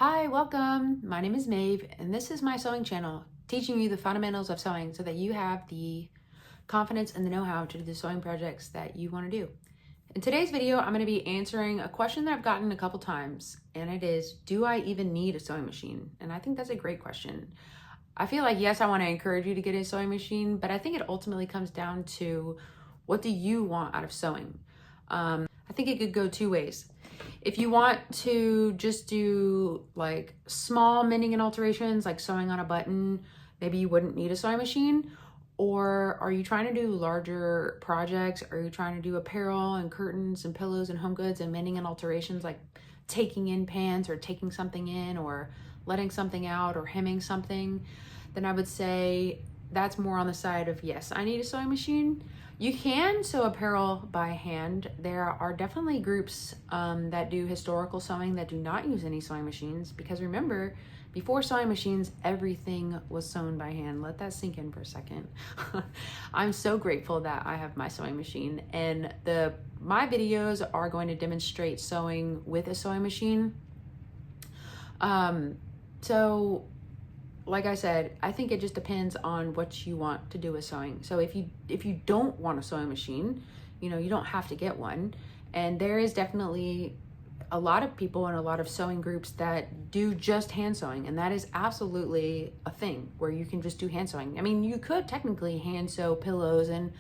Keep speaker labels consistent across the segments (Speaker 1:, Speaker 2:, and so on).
Speaker 1: Hi, welcome. My name is Maeve, and this is my sewing channel, teaching you the fundamentals of sewing so that you have the confidence and the know-how to do the sewing projects that you want to do. In today's video, I'm going to be answering a question that I've gotten a couple times, and it is, do I even need a sewing machine? And I think that's a great question. I feel like, yes, I want to encourage you to get a sewing machine, but I think it ultimately comes down to, what do you want out of sewing? I think it could go two ways. If you want to just do like small mending and alterations, like sewing on a button, maybe you wouldn't need a sewing machine. Or are you trying to do larger projects? Are you trying to do apparel and curtains and pillows and home goods and mending and alterations, like taking in pants or taking something in or letting something out or hemming something? Then I would say that's more on the side of, yes, I need a sewing machine. You can sew apparel by hand. There are definitely groups that do historical sewing that do not use any sewing machines, because remember, before sewing machines, everything was sewn by hand. Let that sink in for a second. I'm so grateful that I have my sewing machine, and my videos are going to demonstrate sewing with a sewing machine. So like I said, I think it just depends on what you want to do with sewing. So if you don't want a sewing machine, you don't have to get one. And there is definitely a lot of people and a lot of sewing groups that do just hand sewing, and that is absolutely a thing where you can just do hand sewing. I mean, you could technically hand sew pillows, and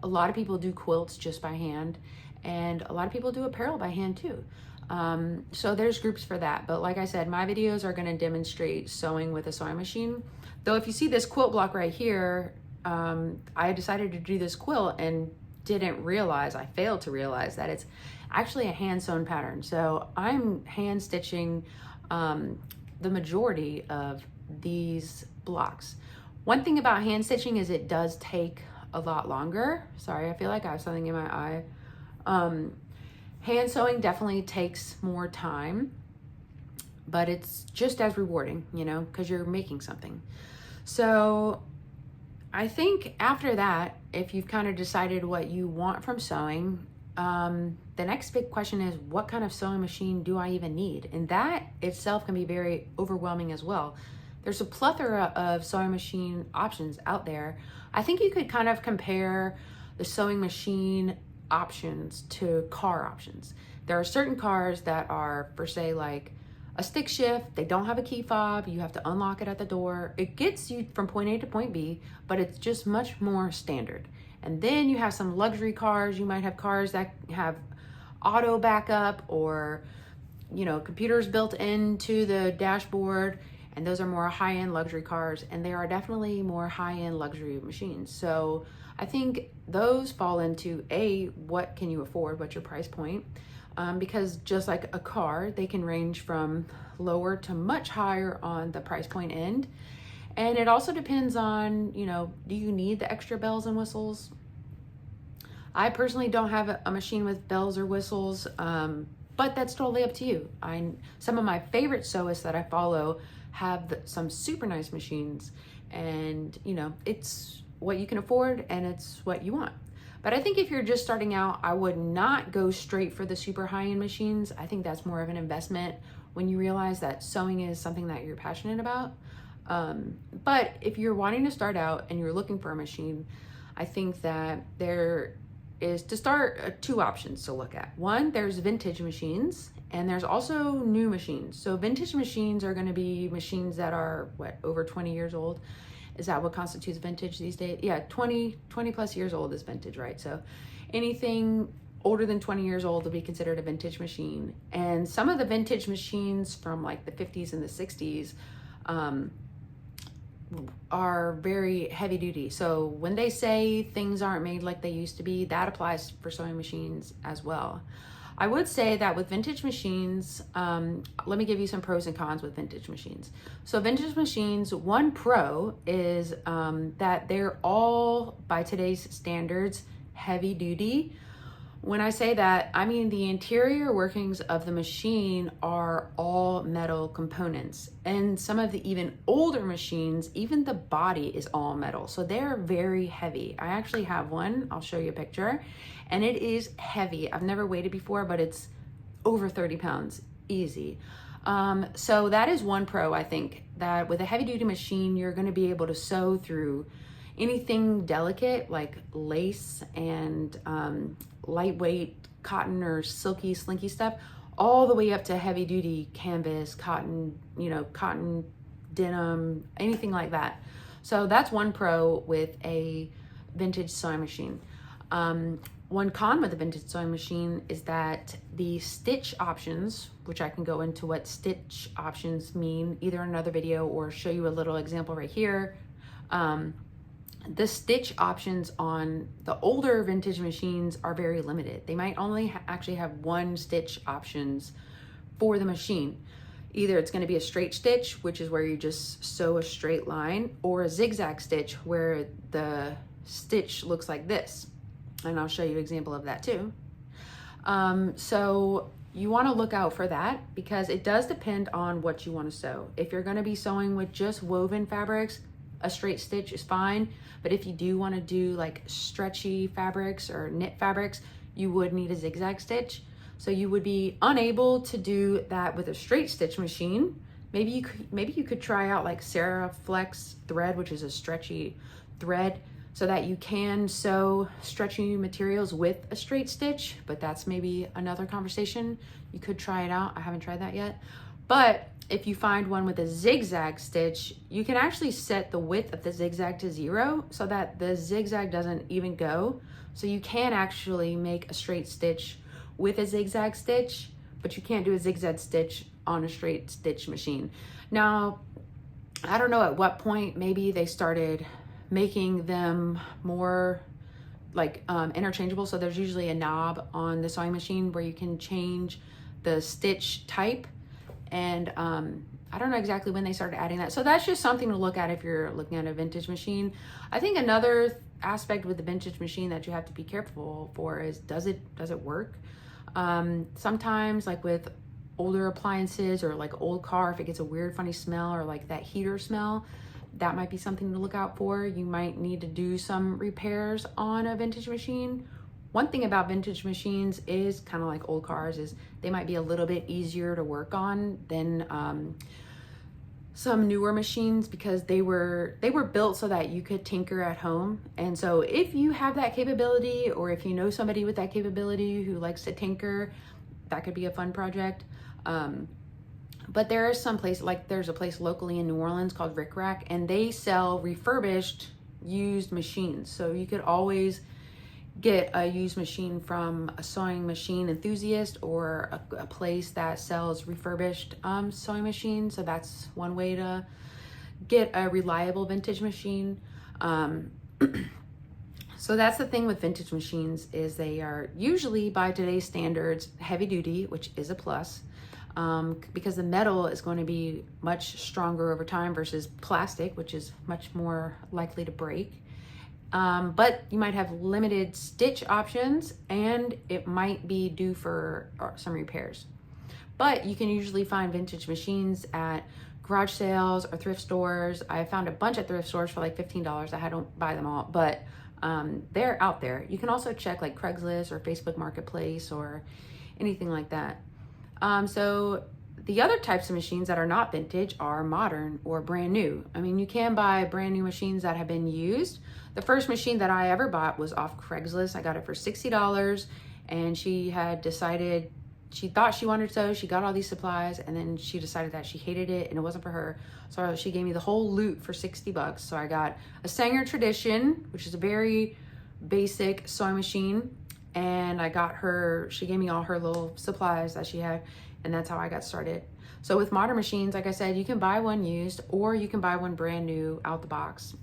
Speaker 1: a lot of people do quilts just by hand, and a lot of people do apparel by hand too. So there's groups for that. But like I said, my videos are going to demonstrate sewing with a sewing machine. Though if you see this quilt block right here, I decided to do this quilt and I failed to realize that it's actually a hand sewn pattern. So I'm hand stitching the majority of these blocks. One thing about hand stitching is it does take a lot longer. Sorry, I feel like I have something in my eye. Hand sewing definitely takes more time, but it's just as rewarding, because you're making something. So I think after that, if you've kind of decided what you want from sewing, the next big question is, what kind of sewing machine do I even need? And that itself can be very overwhelming as well. There's a plethora of sewing machine options out there. I think you could kind of compare the sewing machine options to car options. There are certain cars that are, for say, like a stick shift. They don't have a key fob. You have to unlock it at the door. It gets you from point A to point B, but it's just much more standard. And then you have some luxury cars. You might have cars that have auto backup, or computers built into the dashboard, and those are more high-end luxury cars, and there are definitely more high-end luxury machines. So I think those fall into what can you afford? What's your price point? Because just like a car, they can range from lower to much higher on the price point end. And it also depends on, do you need the extra bells and whistles? I personally don't have a machine with bells or whistles, but that's totally up to you. Some of my favorite sewists that I follow have some super nice machines, and it's what you can afford and it's what you want. But I think if you're just starting out, I would not go straight for the super high-end machines. I think that's more of an investment when you realize that sewing is something that you're passionate about. But if you're wanting to start out and you're looking for a machine, I think that there is, to start, two options to look at. One, there's vintage machines, and there's also new machines. So vintage machines are going to be machines that are over 20 years old. Is that what constitutes vintage these days? Yeah, 20 plus years old is vintage, right? So anything older than 20 years old will be considered a vintage machine. And some of the vintage machines from like the 50s and the 60s are very heavy duty. So when they say things aren't made like they used to be, that applies for sewing machines as well. I would say that with vintage machines, let me give you some pros and cons with vintage machines. So vintage machines, one pro is that they're all, by today's standards, heavy duty. When I say that, I mean the interior workings of the machine are all metal components. And some of the even older machines, even the body is all metal. So they're very heavy. I actually have one. I'll show you a picture. And it is heavy. I've never weighed it before, but it's over 30 pounds, easy. So that is one pro, I think, that with a heavy duty machine, you're going to be able to sew through anything delicate like lace and lightweight cotton or silky, slinky stuff, all the way up to heavy duty canvas, cotton, cotton, denim, anything like that. So that's one pro with a vintage sewing machine. One con with a vintage sewing machine is that the stitch options, which I can go into what stitch options mean either in another video or show you a little example right here. The stitch options on the older vintage machines are very limited. They might only actually have one stitch options for the machine. Either it's going to be a straight stitch, which is where you just sew a straight line, or a zigzag stitch where the stitch looks like this. And I'll show you an example of that too. So you want to look out for that because it does depend on what you want to sew. If you're going to be sewing with just woven fabrics, a straight stitch is fine. But if you do want to do like stretchy fabrics or knit fabrics, you would need a zigzag stitch. So you would be unable to do that with a straight stitch machine. Maybe you could try out like Sarah Flex thread, which is a stretchy thread, so that you can sew stretchy materials with a straight stitch, but that's maybe another conversation. You could try it out. I haven't tried that yet. But if you find one with a zigzag stitch, you can actually set the width of the zigzag to 0 so that the zigzag doesn't even go. So you can actually make a straight stitch with a zigzag stitch, but you can't do a zigzag stitch on a straight stitch machine. Now, I don't know at what point maybe they started making them more like interchangeable. So there's usually a knob on the sewing machine where you can change the stitch type. And I don't know exactly when they started adding that. So that's just something to look at if you're looking at a vintage machine. I think another aspect with the vintage machine that you have to be careful for is, does it work? Sometimes like with older appliances or like old car, if it gets a weird funny smell or like that heater smell, that might be something to look out for. You might need to do some repairs on a vintage machine. One thing about vintage machines is kind of like old cars is they might be a little bit easier to work on than some newer machines because they were built so that you could tinker at home. And so if you have that capability, or if you know somebody with that capability who likes to tinker, that could be a fun project. But there is some place, like there's a place locally in New Orleans called Rick Rack, and they sell refurbished used machines. So you could always get a used machine from a sewing machine enthusiast or a place that sells refurbished sewing machines. So that's one way to get a reliable vintage machine. So that's the thing with vintage machines, is they are usually by today's standards heavy duty, which is a plus. Because the metal is going to be much stronger over time versus plastic, which is much more likely to break. But you might have limited stitch options and it might be due for some repairs. But you can usually find vintage machines at garage sales or thrift stores. I found a bunch at thrift stores for like $15. I don't buy them all, but they're out there. You can also check like Craigslist or Facebook Marketplace or anything like that. So the other types of machines that are not vintage are modern or brand new. I mean, you can buy brand new machines that have been used. The first machine that I ever bought was off Craigslist. I got it for $60, and she had decided, she thought she wanted to sew. She got all these supplies, and then she decided that she hated it and it wasn't for her. So she gave me the whole loot for $60. So I got a Sanger Tradition, which is a very basic sewing machine. And she gave me all her little supplies that she had, and that's how I got started. So with modern machines, like I said, you can buy one used or you can buy one brand new out the box.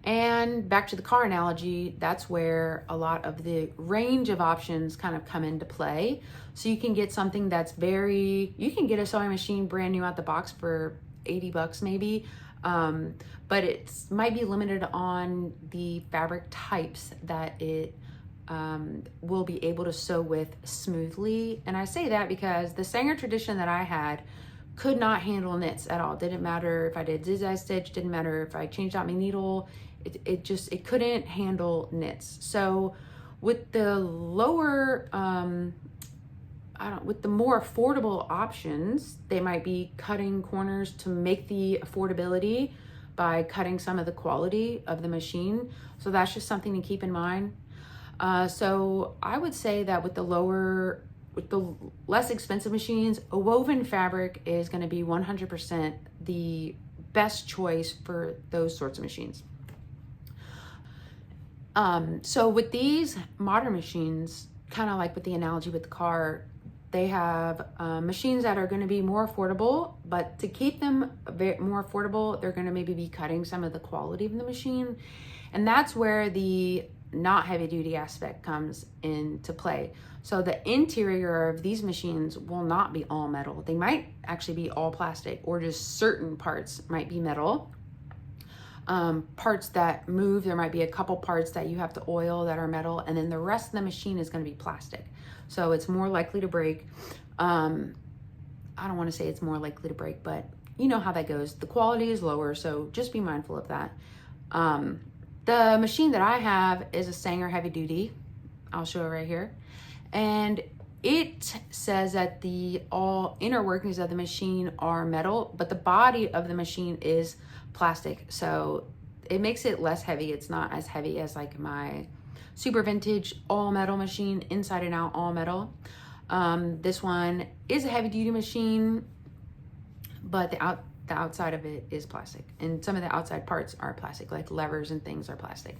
Speaker 1: And back to the car analogy, that's where a lot of the range of options kind of come into play. So you can get something that's you can get a sewing machine brand new out the box for $80 maybe. But it might be limited on the fabric types that it will be able to sew with smoothly. And I say that because the Sanger Tradition that I had could not handle knits at all. Didn't matter if I did zigzag stitch, didn't matter if I changed out my needle, it couldn't handle knits. So with the lower with the more affordable options, they might be cutting corners to make the affordability by cutting some of the quality of the machine. So that's just something to keep in mind. So I would say that with the less expensive machines, a woven fabric is going to be 100% the best choice for those sorts of machines. So with these modern machines, kind of like with the analogy with the car, they have machines that are going to be more affordable, but to keep them a bit more affordable, they're going to maybe be cutting some of the quality of the machine. And that's where the not heavy duty aspect comes into play. So the interior of these machines will not be all metal. They might actually be all plastic, or just certain parts might be metal. Parts that move, there might be a couple parts that you have to oil that are metal, and then the rest of the machine is going to be plastic. So it's more likely to break. I don't want to say it's more likely to break, but you know how that goes. The quality is lower, so just be mindful of that. The machine that I have is a Sanger heavy duty. I'll show it right here. And it says that the all inner workings of the machine are metal, but the body of the machine is plastic. So it makes it less heavy. It's not as heavy as like my super vintage all metal machine, inside and out all metal. This one is a heavy duty machine, but the outside of it is plastic, and some of the outside parts are plastic, like levers and things are plastic.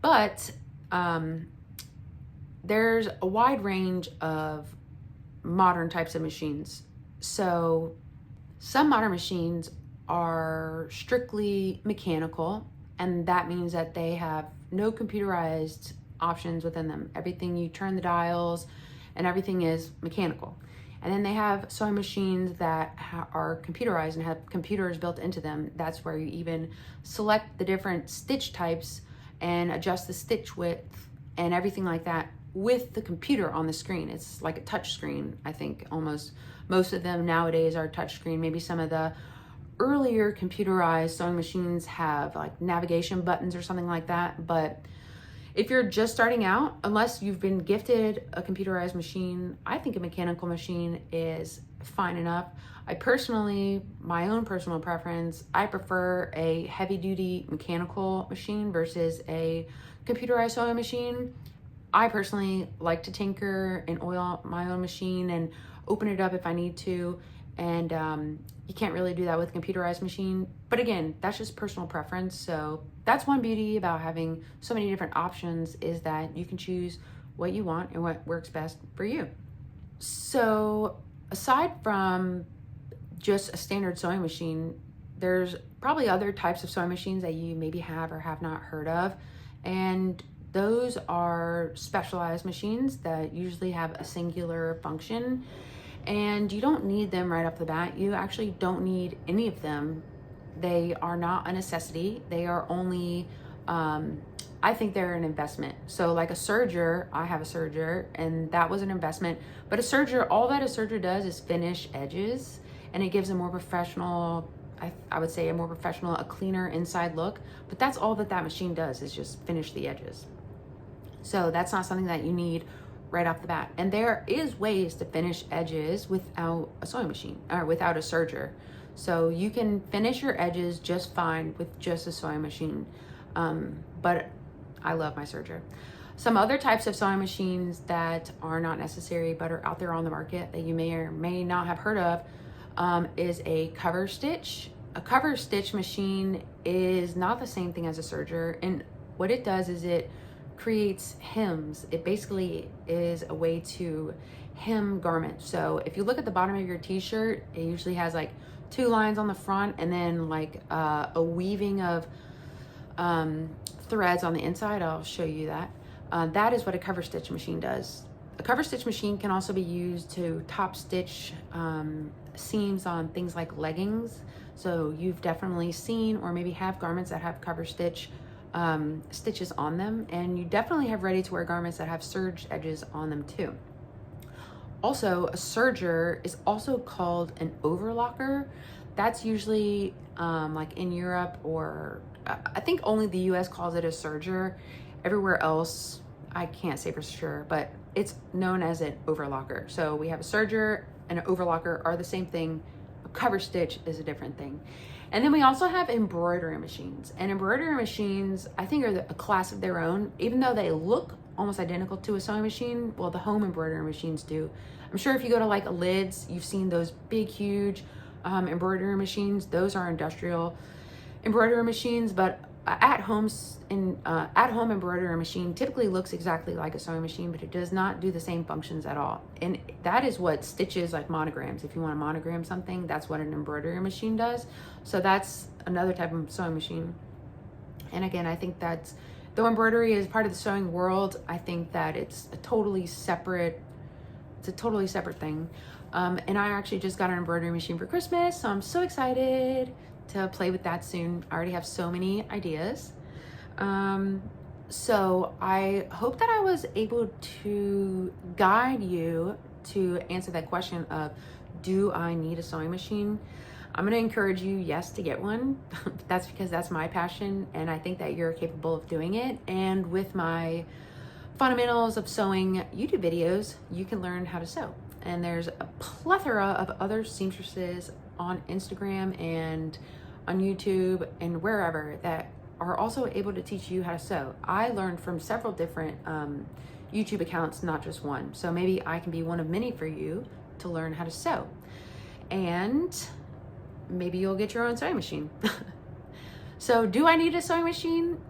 Speaker 1: But there's a wide range of modern types of machines. So some modern machines are strictly mechanical, and that means that they have no computerized options within them. Everything, you turn the dials and everything is mechanical. And then they have sewing machines that are computerized and have computers built into them. That's where you even select the different stitch types and adjust the stitch width and everything like that with the computer on the screen. It's like a touch screen, I think. Almost most of them nowadays are touch screen. Maybe some of the earlier computerized sewing machines have like navigation buttons or something like that. But if you're just starting out, unless you've been gifted a computerized machine, I think a mechanical machine is fine enough. My own personal preference, I prefer a heavy duty mechanical machine versus a computerized sewing machine. I personally like to tinker and oil my own machine and open it up if I need to. And you can't really do that with a computerized machine. But again, that's just personal preference. So that's one beauty about having so many different options, is that you can choose what you want and what works best for you. So aside from just a standard sewing machine, there's probably other types of sewing machines that you maybe have or have not heard of. And those are specialized machines that usually have a singular function. And you don't need them right off the bat. You actually don't need any of them. They are not a necessity. They are only, I think they're an investment. So like a serger, I have a serger, and that was an investment. But a serger, all that a serger does is finish edges, and it gives a more professional, I would say a cleaner inside look. But that's all that machine does, is just finish the edges. So that's not something that you need right off the bat. And there is ways to finish edges without a sewing machine or without a serger. So you can finish your edges just fine with just a sewing machine. But I love my serger. Some other types of sewing machines that are not necessary but are out there on the market that you may or may not have heard of is a cover stitch. A cover stitch machine is not the same thing as a serger. And what it does is it creates hems. It basically is a way to hem garments. So if you look at the bottom of your t-shirt, it usually has like 2 lines on the front and then like a weaving of threads on the inside. I'll show you that. That is what a cover stitch machine does. A cover stitch machine can also be used to top stitch seams on things like leggings. So you've definitely seen or maybe have garments that have cover stitch stitches on them, and you definitely have ready to wear garments that have serged edges on them too. Also, a serger is also called an overlocker. That's usually like in Europe, or I think only the US calls it a serger. Everywhere else, I can't say for sure, but it's known as an overlocker. So we have a serger and an overlocker are the same thing. A cover stitch is a different thing. And then we also have embroidery machines. And embroidery machines, I think, are a class of their own, even though they look almost identical to a sewing machine. Well, the home embroidery machines do. I'm sure if you go to like a Lids, you've seen those big, huge embroidery machines. Those are industrial embroidery machines, but at home embroidery machine typically looks exactly like a sewing machine, but it does not do the same functions at all. And that is what stitches like monograms. If you want to monogram something, that's what an embroidery machine does. So that's another type of sewing machine. And again, I think that's, though embroidery is part of the sewing world, I think that it's a totally separate thing. And I actually just got an embroidery machine for Christmas, so I'm so excited to play with that soon. I already have so many ideas. So I hope that I was able to guide you to answer that question of, do I need a sewing machine? I'm gonna encourage you, yes, to get one. That's because that's my passion, and I think that you're capable of doing it. And with my fundamentals of sewing YouTube videos, you can learn how to sew. And there's a plethora of other seamstresses on Instagram and on YouTube and wherever that are also able to teach you how to sew. I learned from several different YouTube accounts, not just one. So maybe I can be one of many for you to learn how to sew. And maybe you'll get your own sewing machine. So do I need a sewing machine?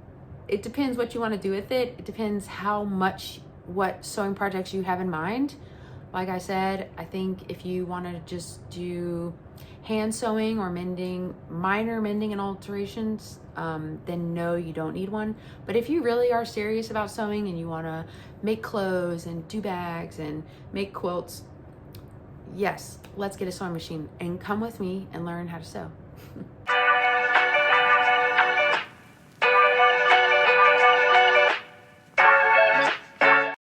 Speaker 1: It depends what you want to do with it. It depends what sewing projects you have in mind. Like I said, I think if you want to just do hand sewing or mending, minor mending and alterations, then no, you don't need one. But if you really are serious about sewing and you want to make clothes and do bags and make quilts, yes, let's get a sewing machine and come with me and learn how to sew.